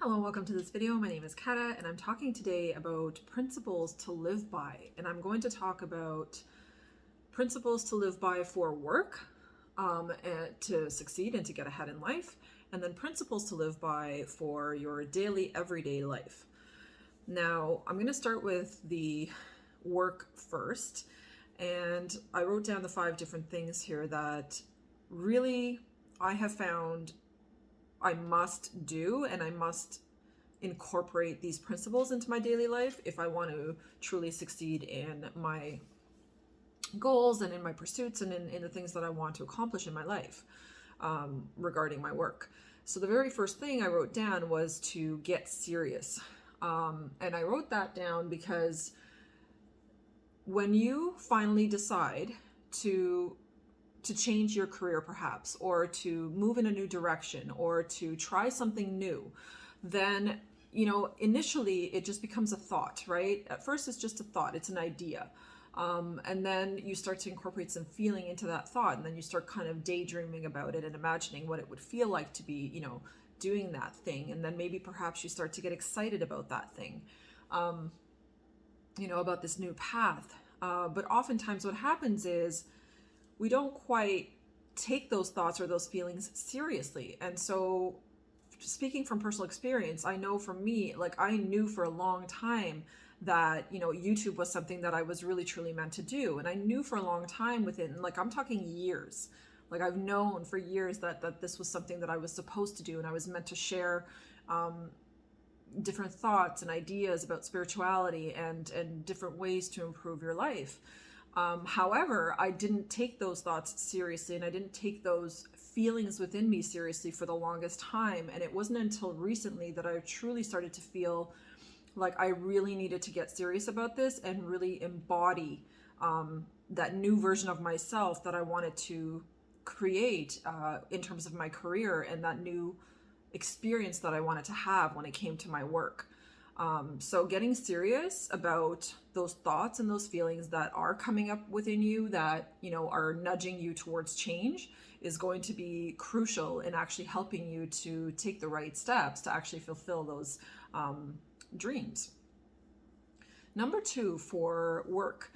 Hello, welcome to this video. My name is Kata and I'm talking today about principles to live by. And I'm going to talk about principles to live by for work, and to succeed and to get ahead in life, and then principles to live by for your daily, everyday life. Now, I'm going to start with the work first. And I wrote down the 5 different things here that really I have found I must do, and I must incorporate these principles into my daily life if I want to truly succeed in my goals and in my pursuits and in the things that I want to accomplish in my life, regarding my work. So the very first thing I wrote down was to get serious. And I wrote that down because when you finally decide to change your career perhaps, or to move in a new direction, or to try something new, then, initially it just becomes a thought, right? At first it's just a thought, it's an idea. And then you start to incorporate some feeling into that thought, and then you start kind of daydreaming about it and imagining what it would feel like to be, doing that thing. And then maybe perhaps you start to get excited about that thing, about this new path. But oftentimes what happens is we don't quite take those thoughts or those feelings seriously. And so, speaking from personal experience, I know for me, I knew for a long time that, YouTube was something that I was really truly meant to do. And I knew for a long time, within, I'm talking years, I've known for years that this was something that I was supposed to do, and I was meant to share different thoughts and ideas about spirituality and different ways to improve your life. However, I didn't take those thoughts seriously, and I didn't take those feelings within me seriously for the longest time. And it wasn't until recently that I truly started to feel like I really needed to get serious about this and really embody that new version of myself that I wanted to create in terms of my career, and that new experience that I wanted to have when it came to my work. So getting serious about those thoughts and those feelings that are coming up within you that, are nudging you towards change is going to be crucial in actually helping you to take the right steps to actually fulfill those dreams. Number 2 for work,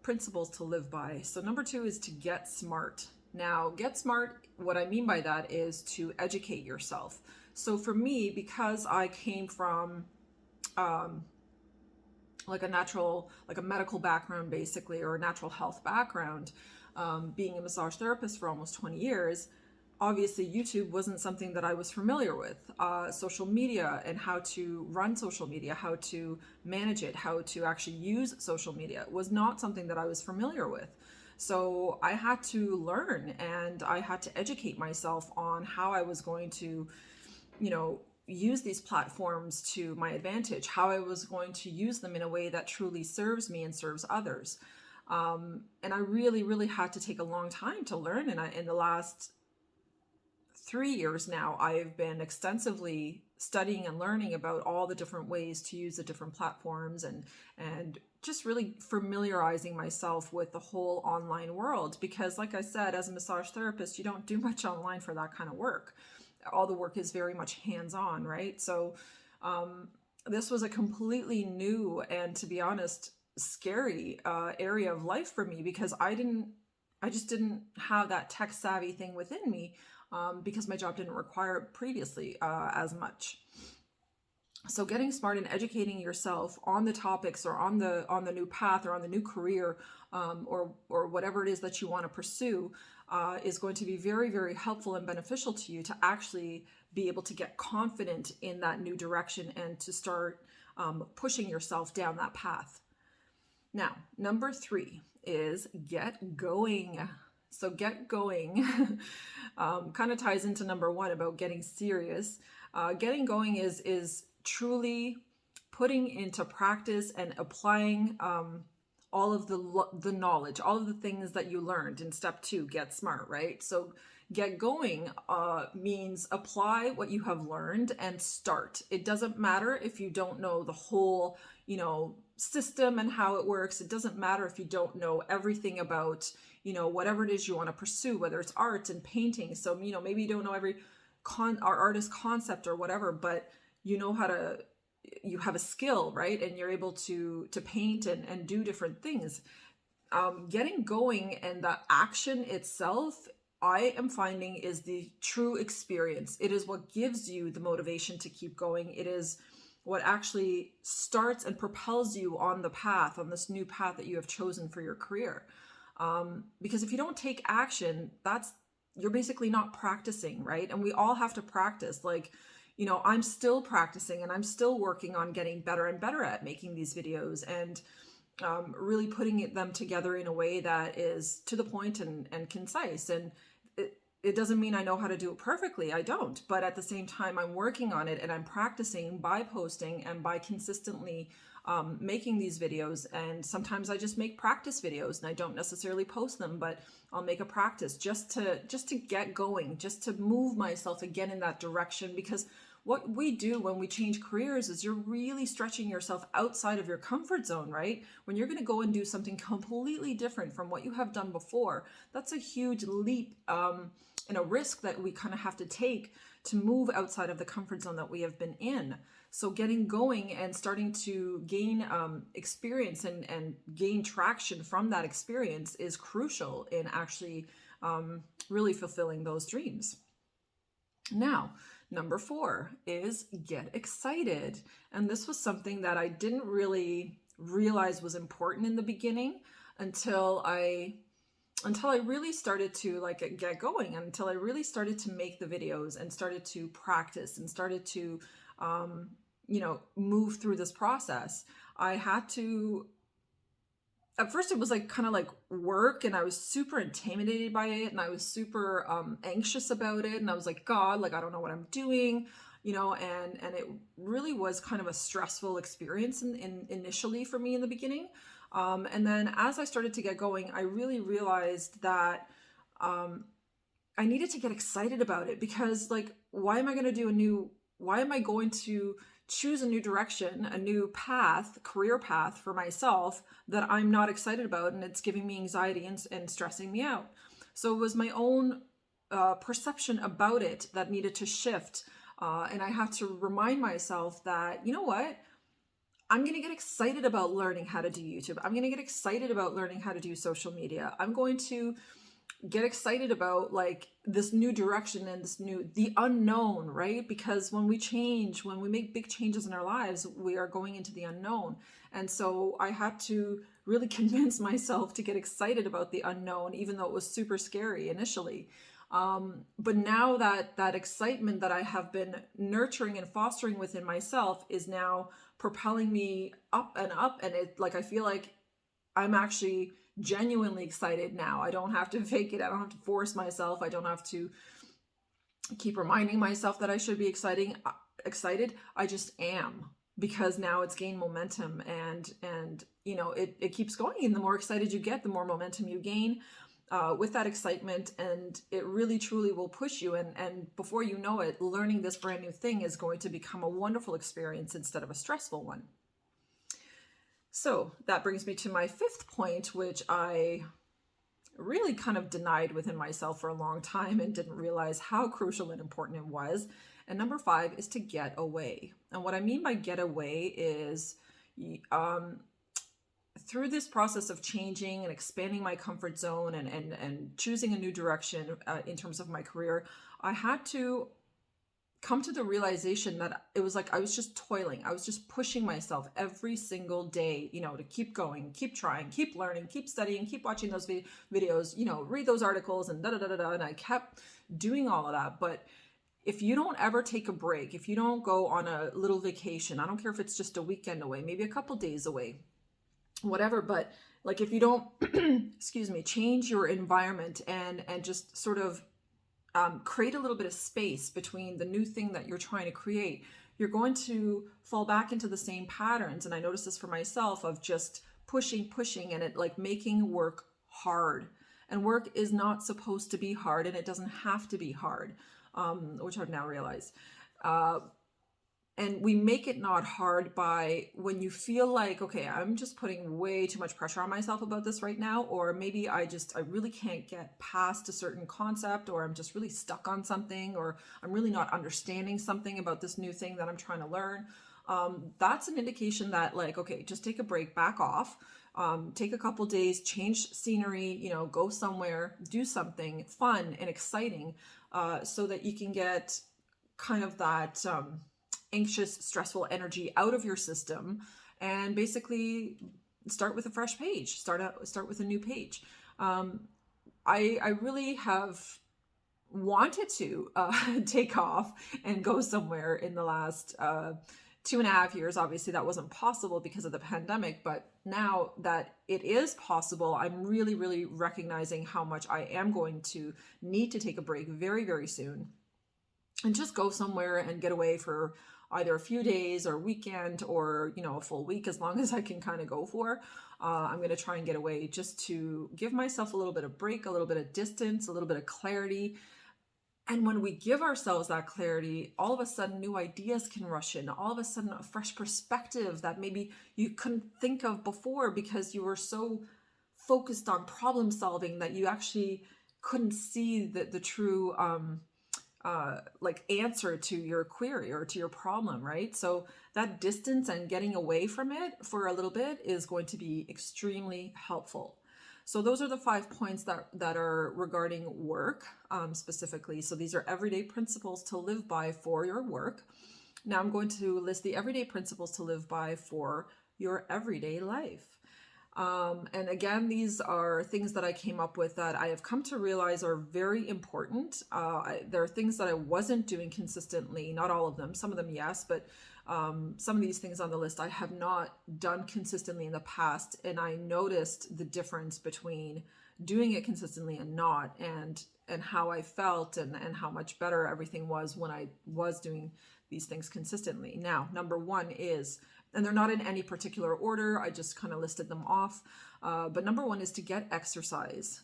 principles to live by. So number 2 is to get smart. Now, get smart, what I mean by that is to educate yourself. So for me, because I came from a medical background basically, or a natural health background, being a massage therapist for almost 20 years, obviously YouTube wasn't something that I was familiar with. Social media and how to run social media, how to manage it, how to actually use social media was not something that I was familiar with. So I had to learn, and I had to educate myself on how I was going to, use these platforms to my advantage, how I was going to use them in a way that truly serves me and serves others. And I really, really had to take a long time to learn. And in the last 3 years now, I've been extensively studying and learning about all the different ways to use the different platforms, and just really familiarizing myself with the whole online world. Because like I said, as a massage therapist, you don't do much online for that kind of work. All the work is very much hands-on, right? So this was a completely new and, to be honest, scary area of life for me, because I just didn't have that tech savvy thing within me, because my job didn't require it previously as much. So getting smart and educating yourself on the topics, or on the new path, or on the new career, or whatever it is that you want to pursue, is going to be very, very helpful and beneficial to you to actually be able to get confident in that new direction and to start pushing yourself down that path. Now, number 3 is get going. So get going kind of ties into number 1 about getting serious. Getting going is truly putting into practice and applying all of the knowledge, all of the things that you learned in step 2, get smart, right? So get going means apply what you have learned and start. It doesn't matter if you don't know the whole, system and how it works. It doesn't matter if you don't know everything about, whatever it is you want to pursue, whether it's art and painting. So, maybe you don't know every our artist concept or whatever, but you know how to, you have a skill, right? And you're able to paint and do different things. Getting going and the action itself, I am finding, is the true experience. It is what gives you the motivation to keep going. It is what actually starts and propels you on the path, on this new path that you have chosen for your career. Because if you don't take action, you're basically not practicing, right? And we all have to practice. Like, you know, I'm still practicing and I'm still working on getting better and better at making these videos and really putting them together in a way that is to the point and concise. And it doesn't mean I know how to do it perfectly. I don't. But at the same time, I'm working on it and I'm practicing by posting and by consistently making these videos. And sometimes I just make practice videos and I don't necessarily post them, but I'll make a practice just to get going, just to move myself again in that direction. Because what we do when we change careers is you're really stretching yourself outside of your comfort zone, right? When you're going to go and do something completely different from what you have done before, that's a huge leap and a risk that we kind of have to take to move outside of the comfort zone that we have been in. So getting going and starting to gain experience and gain traction from that experience is crucial in actually really fulfilling those dreams. Now, number 4 is get excited. And this was something that I didn't really realize was important in the beginning until I really started to like get going, until I really started to make the videos and started to practice and started to, move through this process. I had to, at first it was like kind of like work, and I was super intimidated by it, and I was super anxious about it, and I was like, God, like I don't know what I'm doing, and it really was kind of a stressful experience in initially for me in the beginning. And then as I started to get going, I really realized that I needed to get excited about it, because like, why am I going to choose a new direction, a new path, career path for myself that I'm not excited about, and it's giving me anxiety and stressing me out? So it was my own perception about it that needed to shift. And I had to remind myself that, you know what? I'm going to get excited about learning how to do YouTube. I'm going to get excited about learning how to do social media. I'm going to get excited about like this new direction and the unknown, right? Because when we make big changes in our lives, we are going into the unknown. And so I had to really convince myself to get excited about the unknown, even though it was super scary initially. But now that excitement that I have been nurturing and fostering within myself is now propelling me up and up. And I feel like I'm actually genuinely excited now. I don't have to fake it. I don't have to force myself. I don't have to keep reminding myself that I should be excited. I just am, because now it's gained momentum, and it keeps going. And the more excited you get, the more momentum you gain with that excitement, and it really truly will push you. And before you know it, learning this brand new thing is going to become a wonderful experience instead of a stressful one. So that brings me to my 5th point, which I really kind of denied within myself for a long time and didn't realize how crucial and important it was. And number 5 is to get away. And what I mean by get away is through this process of changing and expanding my comfort zone and choosing a new direction in terms of my career, I had to come to the realization that it was like I was just toiling. I was just pushing myself every single day, to keep going, keep trying, keep learning, keep studying, keep watching those videos, read those articles and da-da-da-da-da. And I kept doing all of that. But if you don't ever take a break, if you don't go on a little vacation, I don't care if it's just a weekend away, maybe a couple days away, whatever, but like if you don't, change your environment and just sort of create a little bit of space between the new thing that you're trying to create, you're going to fall back into the same patterns. And I noticed this for myself of just pushing and it like making work hard. And work is not supposed to be hard, and it doesn't have to be hard, which I've now realized. And we make it not hard by when you feel like, okay, I'm just putting way too much pressure on myself about this right now, or maybe I really can't get past a certain concept, or I'm just really stuck on something, or I'm really not understanding something about this new thing that I'm trying to learn. That's an indication that, like, okay, just take a break, back off, take a couple days, change scenery, go somewhere, do something fun and exciting, so that you can get kind of that anxious, stressful energy out of your system, and basically start with a fresh page. Start with a new page. I really have wanted to take off and go somewhere in the last 2.5 years. Obviously, that wasn't possible because of the pandemic, but now that it is possible, I'm really, really recognizing how much I am going to need to take a break very, very soon, and just go somewhere and get away for either a few days or weekend, or a full week, as long as I can kind of go for. I'm going to try and get away just to give myself a little bit of break, a little bit of distance, a little bit of clarity. And when we give ourselves that clarity, all of a sudden new ideas can rush in. All of a sudden a fresh perspective that maybe you couldn't think of before, because you were so focused on problem solving that you actually couldn't see the true like answer to your query or to your problem, right? So that distance and getting away from it for a little bit is going to be extremely helpful. So those are the 5 points that are regarding work specifically. So these are everyday principles to live by for your work. Now I'm going to list the everyday principles to live by for your everyday life. And again, these are things that I came up with that I have come to realize are very important. There are things that I wasn't doing consistently, not all of them, some of them, yes, but some of these things on the list I have not done consistently in the past. And I noticed the difference between doing it consistently and not, and how I felt, and how much better everything was when I was doing these things consistently. Now, number one is, and they're not in any particular order, I just kind of listed them off. But number one is to get exercise.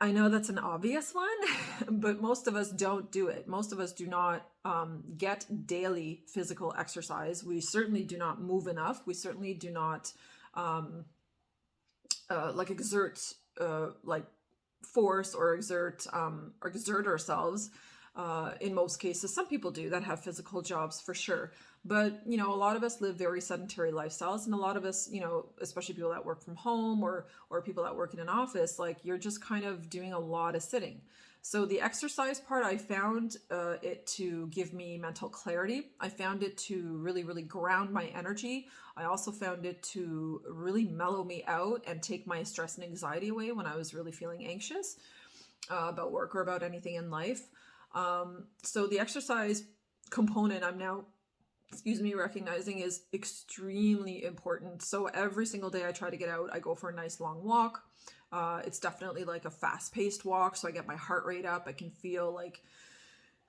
I know that's an obvious one, but most of us don't do it. Most of us do not get daily physical exercise. We certainly do not move enough. We certainly do not exert force or exert ourselves. In most cases, some people do that have physical jobs for sure. But, a lot of us live very sedentary lifestyles, and a lot of us, especially people that work from home or people that work in an office, like, you're just kind of doing a lot of sitting. So the exercise part, I found it to give me mental clarity. I found it to really, really ground my energy. I also found it to really mellow me out and take my stress and anxiety away when I was really feeling anxious about work or about anything in life. So the exercise component I'm now, recognizing is extremely important. So every single day I try to get out, I go for a nice long walk. It's definitely like a fast-paced walk, so I get my heart rate up. I can feel like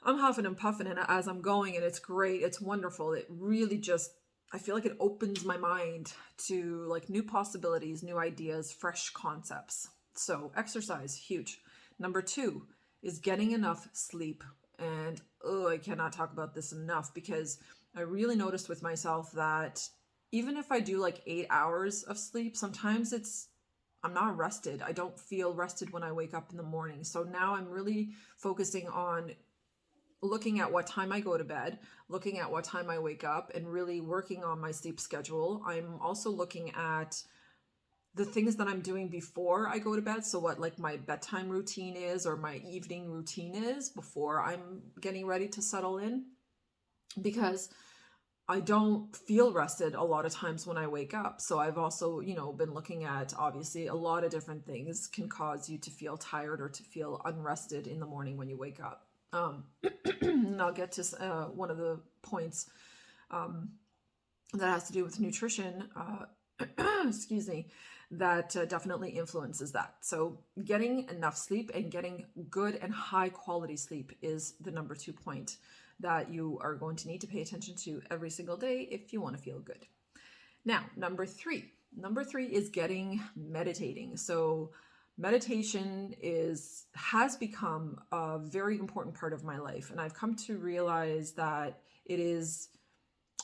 I'm huffing and puffing as I'm going, and it's great. It's wonderful. It really just, I feel like it opens my mind to like new possibilities, new ideas, fresh concepts. So exercise, huge. Number two is getting enough sleep. And I cannot talk about this enough, because I really noticed with myself that even if I do like 8 hours of sleep, sometimes I'm not rested. I don't feel rested when I wake up in the morning. So now I'm really focusing on looking at what time I go to bed, looking at what time I wake up, and really working on my sleep schedule. I'm also looking at the things that I'm doing before I go to bed. So what like my bedtime routine is, or my evening routine is before I'm getting ready to settle in, because I don't feel rested a lot of times when I wake up. So I've also, been looking at, obviously, a lot of different things can cause you to feel tired or to feel unrested in the morning when you wake up. And I'll get to one of the points that has to do with nutrition, excuse me, that definitely influences that. So getting enough sleep and getting good and high quality sleep is the number 2 point that you are going to need to pay attention to every single day if you want to feel good. Now, number three is meditating. So meditation has become a very important part of my life, and I've come to realize that it is,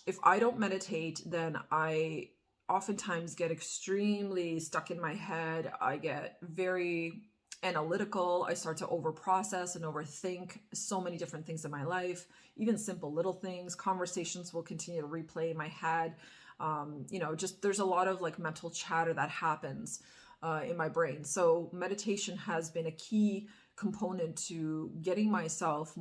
if I don't meditate, then I oftentimes get extremely stuck in my head. I get very analytical. I start to overprocess and overthink so many different things in my life, even simple little things. Conversations will continue to replay in my head. Just there's a lot of like mental chatter that happens in my brain. So meditation has been a key component to getting myself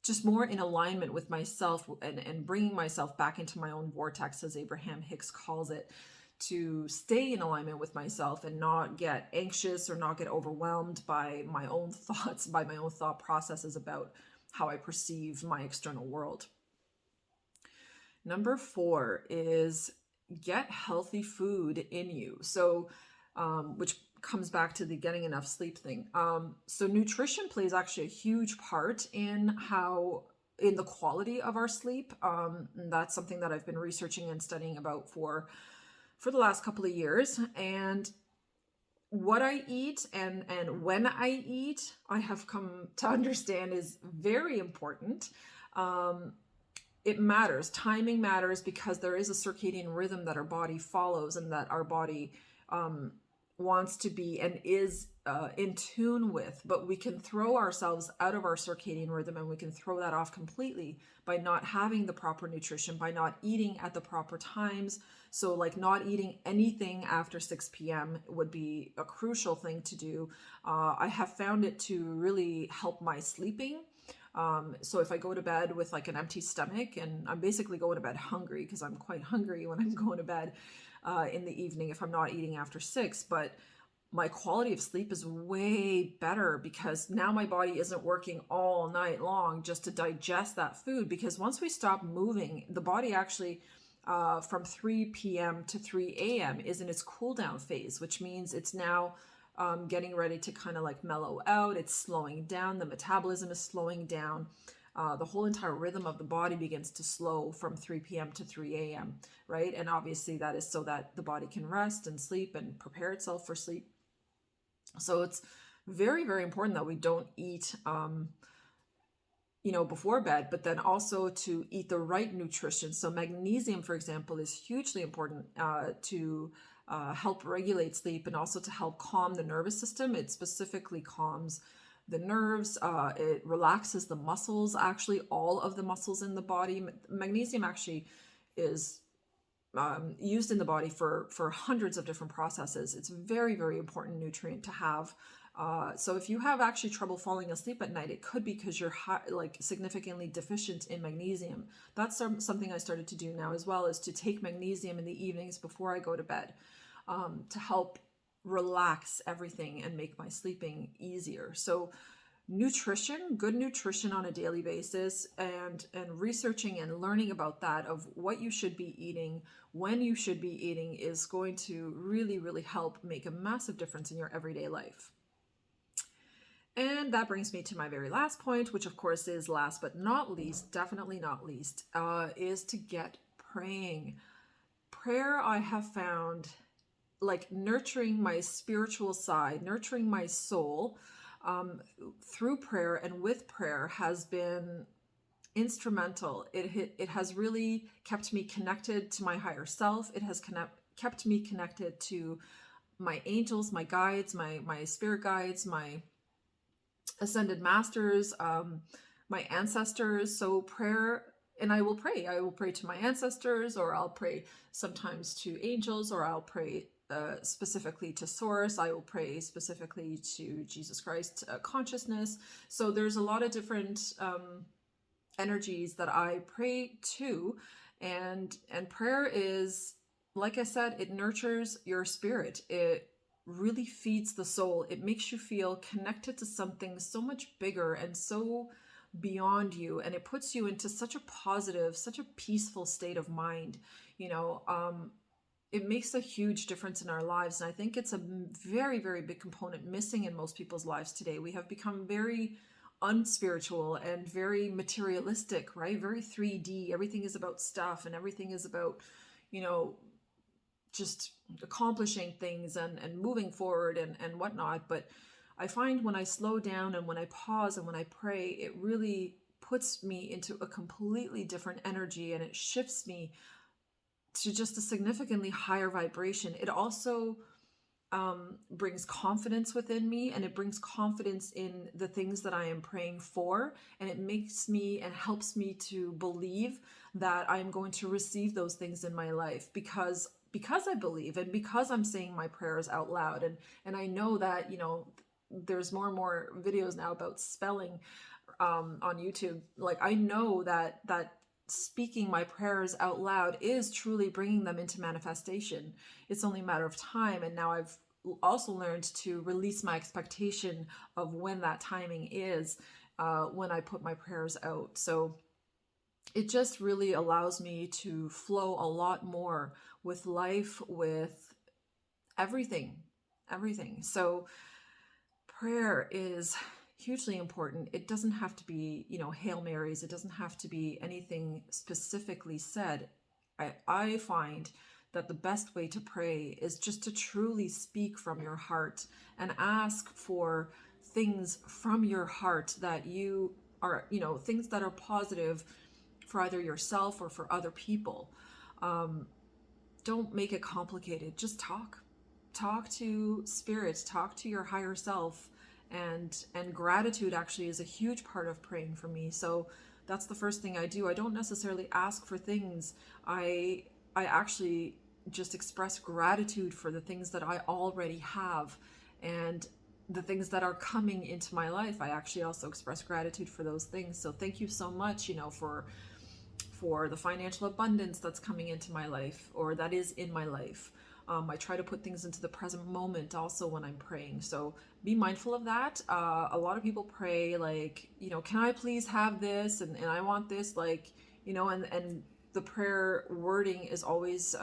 just more in alignment with myself, and bringing myself back into my own vortex, as Abraham Hicks calls it, to stay in alignment with myself and not get anxious or not get overwhelmed by my own thoughts, by my own thought processes about how I perceive my external world. Number 4 is get healthy food in you. So, which comes back to the getting enough sleep thing. So nutrition plays actually a huge part in the quality of our sleep. And that's something that I've been researching and studying about for the last couple of years. And what I eat and when I eat, I have come to understand is very important. It matters. Timing matters, because there is a circadian rhythm that our body follows and that our body wants to be and is in tune with. But we can throw ourselves out of our circadian rhythm, and we can throw that off completely by not having the proper nutrition, by not eating at the proper times. So like not eating anything after 6 p.m. would be a crucial thing to do. I have found it to really help my sleeping. So if I go to bed with like an empty stomach, and I'm basically going to bed hungry, because I'm quite hungry when I'm going to bed in the evening if I'm not eating after 6, but my quality of sleep is way better, because now my body isn't working all night long just to digest that food. Because once we stop moving, the body actually from 3 p.m. to 3 a.m. is in its cool down phase, which means it's now getting ready to kind of like mellow out. It's slowing down. The metabolism is slowing down. The whole entire rhythm of the body begins to slow from 3 p.m. to 3 a.m., right? And obviously that is so that the body can rest and sleep and prepare itself for sleep. So it's very, very important that we don't eat, before bed, but then also to eat the right nutrition. So magnesium, for example, is hugely important to help regulate sleep, and also to help calm the nervous system. It specifically calms the nerves. It relaxes the muscles, actually all of the muscles in the body. Magnesium actually is used in the body for hundreds of different processes. It's a very, very important nutrient to have. So if you have actually trouble falling asleep at night, it could be because you're significantly deficient in magnesium. That's something I started to do now as well, is to take magnesium in the evenings before I go to bed, to help relax everything and make my sleeping easier. So nutrition, good nutrition on a daily basis, and researching and learning about that, of what you should be eating, when you should be eating, is going to really, really help make a massive difference in your everyday life. And that brings me to my very last point, which of course is last but not least, definitely not least, is to get praying. Prayer, I have found, like nurturing my spiritual side, nurturing my soul through prayer and with prayer, has been instrumental. It has really kept me connected to my higher self. It has kept me connected to my angels, my guides, my spirit guides, my ascended masters, my ancestors. So prayer, and I will pray to my ancestors, or I'll pray sometimes to angels, or I'll pray specifically to source. I will pray specifically to Jesus Christ consciousness. So there's a lot of different energies that I pray to, and prayer is, like I said, it nurtures your spirit. It really feeds the soul. It makes you feel connected to something so much bigger and so beyond you, and it puts you into such a positive, such a peaceful state of mind. It makes a huge difference in our lives, and I think it's a very, very big component missing in most people's lives today. We have become very unspiritual and very materialistic, right? Very 3D. Everything is about stuff, and everything is about, just accomplishing things and moving forward and whatnot. But I find when I slow down and when I pause and when I pray, it really puts me into a completely different energy, and it shifts me to just a significantly higher vibration. It also brings confidence within me, and it brings confidence in the things that I am praying for, and it makes me and helps me to believe that I am going to receive those things in my life because I believe, and because I'm saying my prayers out loud. And I know that, you know, there's more and more videos now about spelling on YouTube. Like, I know that speaking my prayers out loud is truly bringing them into manifestation. It's only a matter of time. And now I've also learned to release my expectation of when that timing is, when I put my prayers out. So it just really allows me to flow a lot more with life, with everything. So prayer is hugely important. It doesn't have to be, you know, Hail Marys. It doesn't have to be anything specifically said. I find that the best way to pray is just to truly speak from your heart and ask for things from your heart that you are, you know, things that are positive for either yourself or for other people. Don't make it complicated. Just talk to spirit, talk to your higher self. And gratitude actually is a huge part of praying for me. So that's the first thing I do. I don't necessarily ask for things. I actually just express gratitude for the things that I already have, and the things that are coming into my life. I actually also express gratitude for those things. So thank you so much, you know, for the financial abundance that's coming into my life, or that is in my life. I try to put things into the present moment also when I'm praying. So be mindful of that. A lot of people pray like, you know, can I please have this? And I want this, like, you know, and the prayer wording is always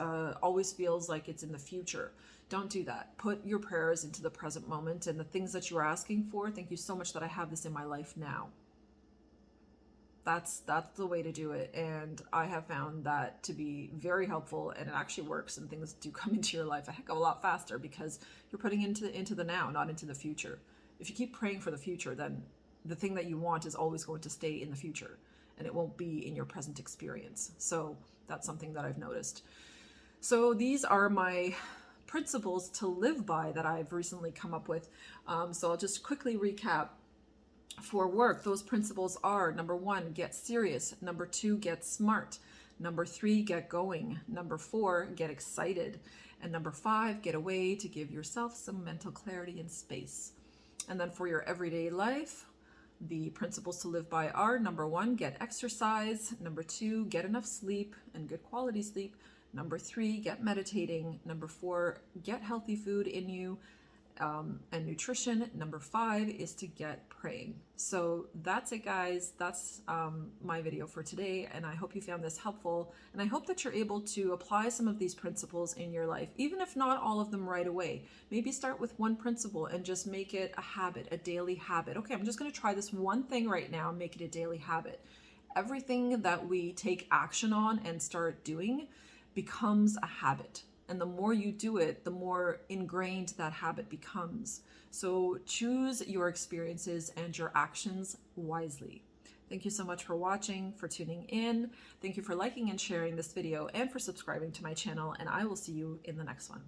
feels like it's in the future. Don't do that. Put your prayers into the present moment, and the things that you are asking for. Thank you so much that I have this in my life now. That's the way to do it, and I have found that to be very helpful, and it actually works, and things do come into your life a heck of a lot faster because you're putting into the now, not into the future. If you keep praying for the future, then the thing that you want is always going to stay in the future, and it won't be in your present experience. So that's something that I've noticed. So these are my principles to live by that I've recently come up with. So I'll just quickly recap. For work, those principles are: number 1, get serious; number 2, get smart; number 3, get going; number 4, get excited; and number 5, get away to give yourself some mental clarity and space. And then for your everyday life, the principles to live by are: number 1, get exercise; number 2, get enough sleep and good quality sleep; number 3, get meditating; number 4, get healthy food in you and nutrition; number 5 is to get praying. So that's it, guys. That's my video for today, and I hope you found this helpful, and I hope that you're able to apply some of these principles in your life, even if not all of them right away. Maybe start with one principle and just make it a habit, a daily habit. Okay, I'm just going to try this one thing right now and make it a daily habit. Everything that we take action on and start doing becomes a habit. And the more you do it, the more ingrained that habit becomes. So choose your experiences and your actions wisely. Thank you so much for watching, for tuning in. Thank you for liking and sharing this video, and for subscribing to my channel, and I will see you in the next one.